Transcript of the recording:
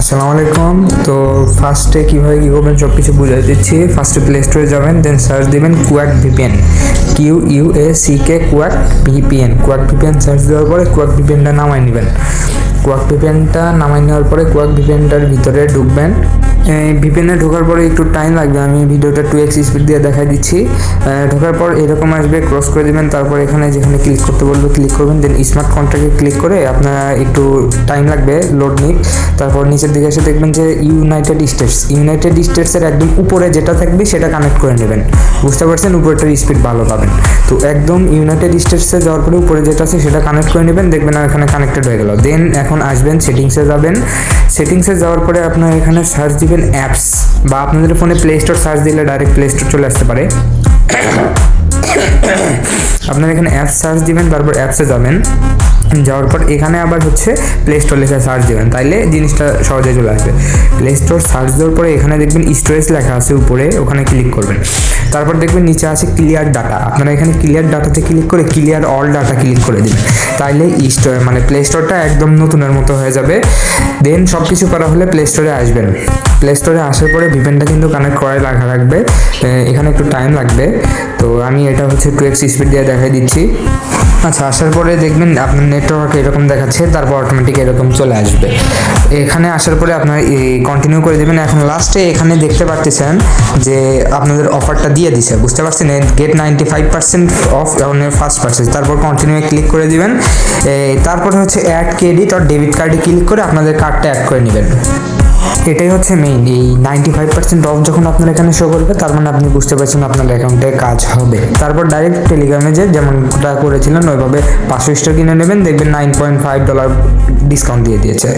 আসসালামু আলাইকুম। তো ফার্স্টে কীভাবে কী করবেন সব কিছু বুঝিয়ে দিচ্ছি। ফার্স্টে প্লে স্টোরে যাবেন, দেন সার্চ দেবেন quack VPN, QUACK quack VPN. Quack VPN search দেওয়ার পরে কুয়াক ভিপিএনটা নামাই নেবেন। কুয়াক ভিপিএনটা নামাই নেওয়ার পরে কুয়াক ভিপিএনটার ভিতরে ঢুকবেন। ভিপিএনে ঢোকার পরে একটু টাইম লাগবে, আমি ভিডিওটা 2x স্পিড দিয়ে দেখাই দিচ্ছি। ঢোকার পর এরকম আসবে, ক্রস করে দেবেন। তারপর এখানে যেখানে ক্লিক করতে বলবে ক্লিক করবেন, দেন স্মার্ট কন্ট্রাক্টে ক্লিক করে আপনারা একটু টাইম লাগবে লোড নিক। তারপর নিচের দিকে এসে দেখবেন যে ইউনাইটেড স্টেটসের একদম উপরে যেটা থাকবে সেটা কানেক্ট করে নেবেন। বুঝতে পারছেন, উপরেটার স্পিড ভালো পাবেন। তো একদম ইউনাইটেড স্টেটসে যাওয়ার পরে উপরে যেটা আছে সেটা কানেক্ট করে নেবেন, দেখবেন এখানে কানেক্টেড হয়ে গেল। দেন এখন আসবেন সেটিংসে যাবেন। সেটিংসে যাওয়ার পরে আপনার এখানে সার্চ দিবেন অ্যাপস, বা আপনাদের ফোনে প্লে স্টোর সার্চ দিলে ডাইরেক্ট প্লে স্টোর চলে আসতে পারে। আপনারা এখানে অ্যাপস সার্চ দিবেন, তারপর অ্যাপসে যাবেন। যাওয়ার পর এখানে আবার হচ্ছে প্লে স্টোর লেখা সার্চ দেবেন, তাইলে জিনিসটা সহজে চলে আসবে। প্লে স্টোর সার্চ দেওয়ার পরে এখানে দেখবেন স্টোরেজ লেখা আছে উপরে, ওখানে ক্লিক করবেন। তারপর দেখবেন নিচে আছে ক্লিয়ার ডাটা, আপনারা এখানে ক্লিয়ার ডাটাতে ক্লিক করে ক্লিয়ার অল ডাটা ক্লিক করে দিবেন, তাইলে মানে প্লে স্টোরটা একদম নতুনের মতো হয়ে যাবে। দেন সব কিছু করা হলে প্লে স্টোরে আসবেন। প্লে স্টোরে আসার পরে ভিপিএনটা কিন্তু কানেক্ট করাই রাখবে, এখানে একটু টাইম লাগবে। তো আমি এটা হচ্ছে 2x স্পিড দিয়ে দেখাই দিচ্ছি। আচ্ছা, আসার পরে দেখবেন আপনার নেটওয়ার্ক এরকম দেখাচ্ছে, তারপর অটোমেটিক এরকম চলে আসবে। এখানে আসার পরে আপনার কন্টিনিউ করে দেবেন। এখন লাস্টে এখানে দেখতে পাচ্ছেন যে আপনাদের অফারটা দিয়ে দিছে, বুঝতে পারছেন, get 95% off on first purchase. তারপর কন্টিনিউ ক্লিক করে দিবেন। তারপরে হচ্ছে অ্যাড ক্রেডিট আর ডেবিট কার্ডে ক্লিক করে আপনাদের কার্ডটা অ্যাড করে নেবেন। এটাই হচ্ছে মেইন। এই 95% অফ যখন আপনার এখানে শো করবে, তার মানে আপনি বুঝতে পারছেন আপনার অ্যাকাউন্টে কাজ হবে। তারপর ডাইরেক্ট টেলিগ্রামে যে যেমনটা করেছিলেন ওইভাবে 500 স্টার কিনে নেবেন, দেখবেন $9.5 ডিসকাউন্ট দিয়ে দিয়েছে।